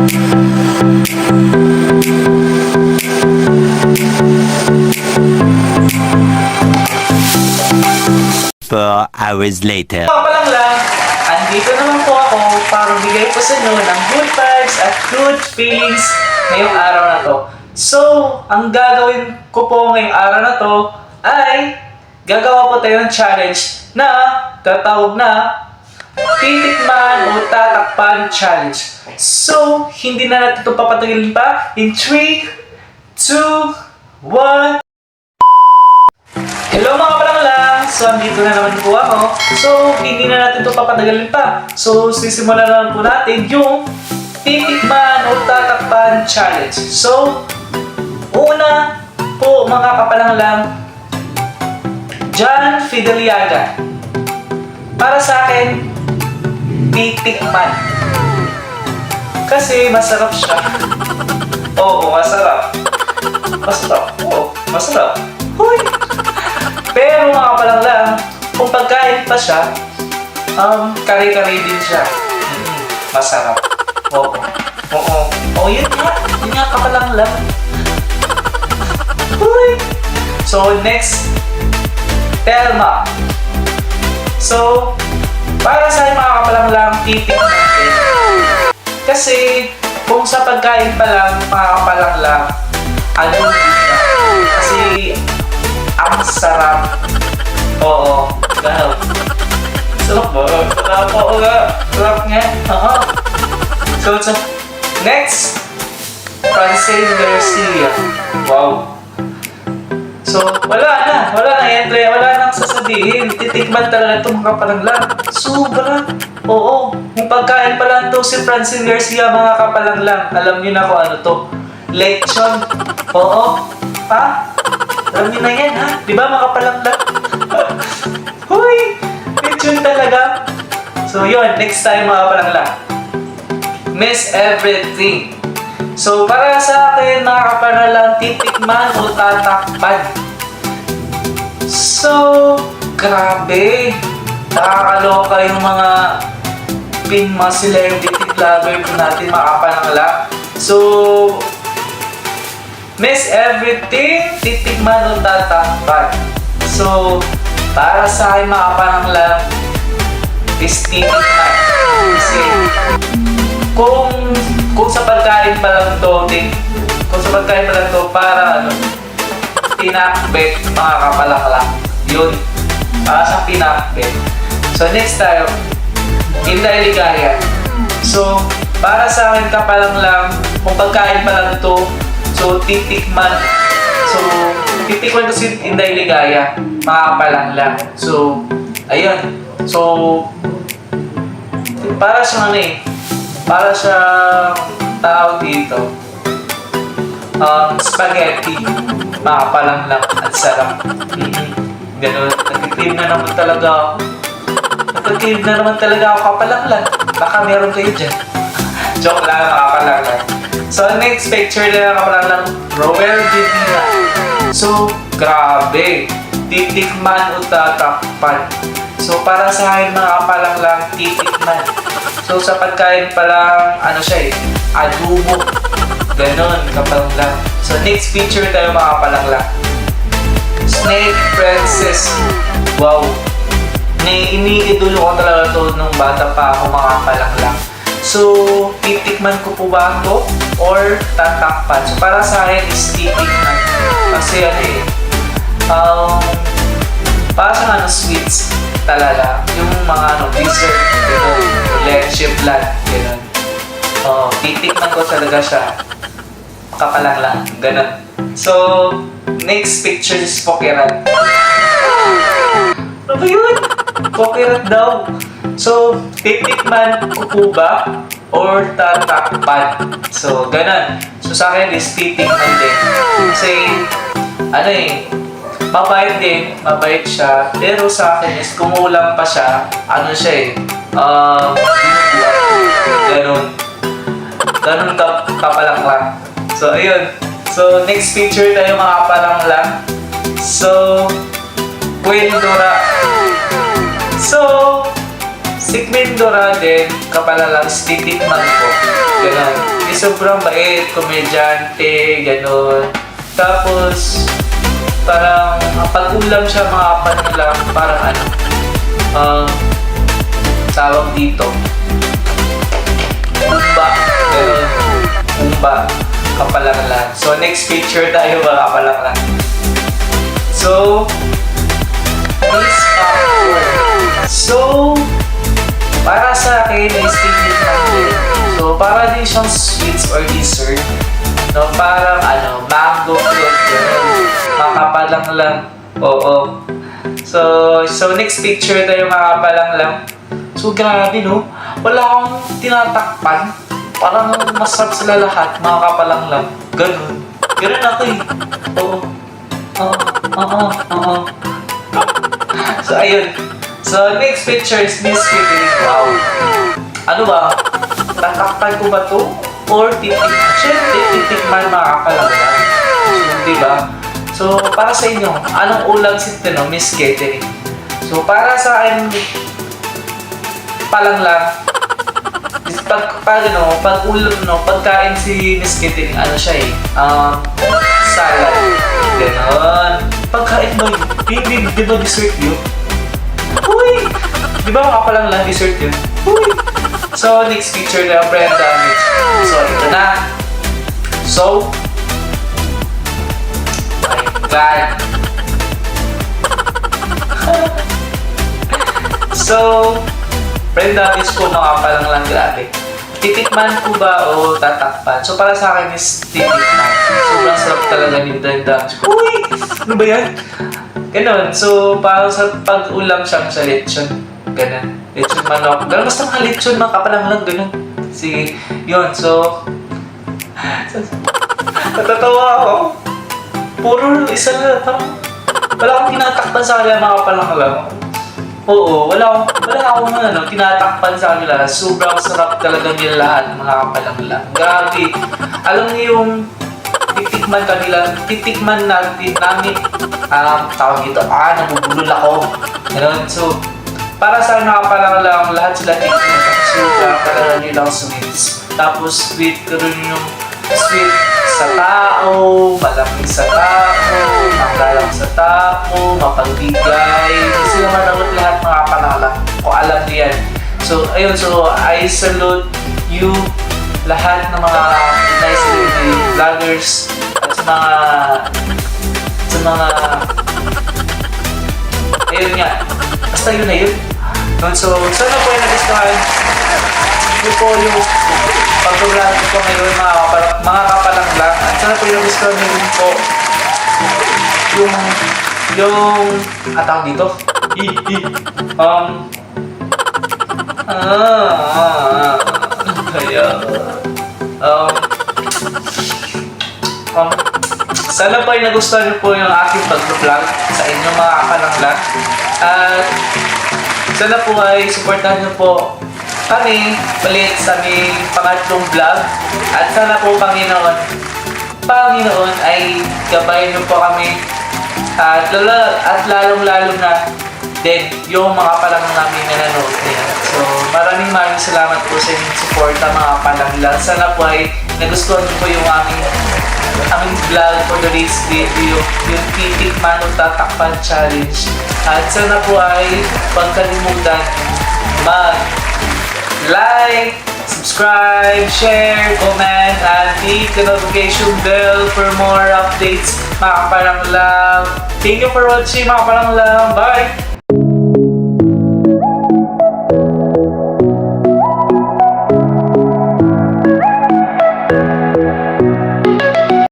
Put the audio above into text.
4 hours later. Lang, andito naman po ako para bigay po sa inyo ng good vibes at good feelings ngayong araw na to. So, ang gagawin ko po ngayong araw na to ay gagawa po tayo ng challenge na tatawag na titikman o tatakpan challenge. So, hindi na natin ito papatagilin pa. In 3, 2, 1. Hello mga palanglang! So, andito na naman po ako. So, hindi na natin ito papatagalin pa. So, sisimulan na naman po natin yung titikman o tatakpan challenge. So, una po mga kapalanglang, John Fideliaga. Para sa akin, titikman. Kasi masarap siya. Oo, masarap. Masarap. Oo, masarap. Huy! Pero mga kapalanglang, kung pagkain pa siya, kare-kare din siya. Masarap. Oo. Oo. Oo, yun nga kapalanglang. Uy! So, next, Telma. So, para sa mga kapalanglang, titikman din. Kasi, kung sa pagkain pa lang, mga kapalanglang, ano siya? Kasi, ang sarap. Oo. Gano'n. Sarap ba? Sarap po nga. Sarap nga. So, next. Francine Garcia. Wow. So, wala na. Wala na entry. Wala nang sasabihin. Titikman talaga itong mga kapalanglang. Sobra. Oo. Kung pagkain pa lang to si Francine Garcia, mga kapalanglang. Alam niyo na kung ano to. Lechon. Oo. Ha? Alam niyo na yan, ha? Di ba mga kapalanglang? Huy! Lechon talaga. So, yun. Next time mga kapalanglang. Miss Everything. So, para sa akin, mga kapalanglang, titikman o tatakpan. So, grabe. Nakakaloka yung mga celebrity vlogger po natin, mga kapalanglang. So, Miss Everything, titikman o tatakpan. So, para sa akin mga kapalanglang, is titikman. Kasi, kung sa pagkain pa lang to, para pinakbet, mga kapalanglang. Yun, para sa pinakbet. So, next tayo, Inday Ligaya. So, para sa akin kapalanglang, kung pagkain pa lang to, so, titikman ko si Inday Ligaya, mga kapalanglang. So, ayun. So, para sa para sa tao dito, spaghetti, mga kapalanglang, at sarap. Ganun, nagtitim na naman talaga ako kapalanglang. Baka meron kayo dyan. Joke lang, mga kapalanglang. So, next picture na kapalanglang, Roel Divina. So, grabe. Titikman o tatakpan. So, para sa akin mga kapalanglang, titikman. So, sa pagkain pa lang, adobo. Ganon, kapalanglang. So, next picture tayo mga kapalanglang. Snake Princess. Wow. Iniidolo ko talaga to nung bata pa ako, mga kapalanglang. So, titikman ko po ba ito or tatakpan? So, para sa akin is titikman. Kasi para sa sweets talaga. Yung mga dessert, leche flan, gano'n. Titikman ko talaga siya. Kapalanglang, gano'n. So, next picture is Pokerat. Ano ba yun? Pokerat daw. So, titikman ko po ba or tatakpan? So, ganun. So, sa akin is titikman din. Kasi, mabait din. Mabait siya. Pero sa akin is kumulang pa siya. Ganun. Ganun kapalanglang. So, ayun. So, next picture tayo mga kapalanglang. So, Queen Dora. So, si Queen Dora din, kapalanglang, titikman ko. Ganun. sobrang bait, komedyante, gano'n. Tapos, parang pag-ulam siya mga panilang, parang ano, tawag dito. Umba, gano'n. Umba, kapalanglan. So, next picture tayo mga kapalanglan. So, this popcorn. So, para sa akin, is ticket natin. So, para din siyang sweets or dessert. No, parang ano, mango fruit. Gano'n. Makapalang lang. Oo. So next picture tayo makapalang lang. So, grabe no. Wala akong tinatakpan. Parang masarap sila lahat. Makakapalang lang. Ganun. Ganun ako eh. Oo. So, ayun. So, next picture is Miss Kitty. Wow. Ano ba? Tatakpan ko ba to? Or titikman makakapalang lang. So, diba? So, para sa inyo, anong ulam si Miss Catering? So, para sa akin, palang lang, pag ulam, pagkain si Miss Catering, ano siya eh, salad. Ganon. Pagkain mo yun, di ba dessert yun? Uy! Di ba makapalang lang dessert yun? Uy! So, next picture na brand damage. So, ito na. So, God. So, friend damage po mga palang lang, grabe. Titikman po ba o tatakpan? So, para sa akin is titikman. Sobrang sarap talaga yung friend damage. Uy! Ano ba yan? Ganon. So, parang sa pag-ulam siya sa lechon. Ganon. Lechon manok. Ganon. Basta mga lechon, mga kapalang lang. Ganon. Sige. Yun. So, natatawa ako. Puro isa na, parang wala akong tinatakpan sa kanila mga kapalang lang. Oo, wala akong tinatakpan sa kanila. Sobrang sarap talaga nila lahat mga kapalang lang. Grabe. Alam niyo yung titikman namin, tawag dito, nabubulol ako. Ganun. So, para sa mga kapalang lang, lahat sila titikman. Sobrang talaga nilang sweets. Tapos, sweet ko rin yung sweet sa tao, malapit sa tao, manggalang sa tao, mapagbigay. Kasi naman naman lahat mga panala ko alam niyan. So, ayun. So, I salute you lahat ng mga nice vloggers at sa mga ayun nga. Basta yun na yun. So, sana po yung nagustuhan. Yun po yung pag-vlog ko ngayon mga kapalang lang. At sana po yung gusto nyo rin po yung atang dito. Sana po yung nagustuhan nyo po yung aking pag-vlog sa inyong mga kapalang lang. At sana po ay supportahan nyo po kami ulit sa aming pangatlong vlog. At sana po Panginoon ay gabayan niyo po kami at lalong-lalo na din yung mga palang namin na nanood ngayon. So, maraming salamat po sa inyong suporta mga palang lang. Sana po ay nagustuhan niyo po yung aming vlog for today's video, yung titikman o tatakpan challenge. At sana po ay pagkalimutan like, subscribe, share, comment, and hit the notification bell for more updates. Mga kapalang lang. Thank you for watching mga kapalang lang. Bye!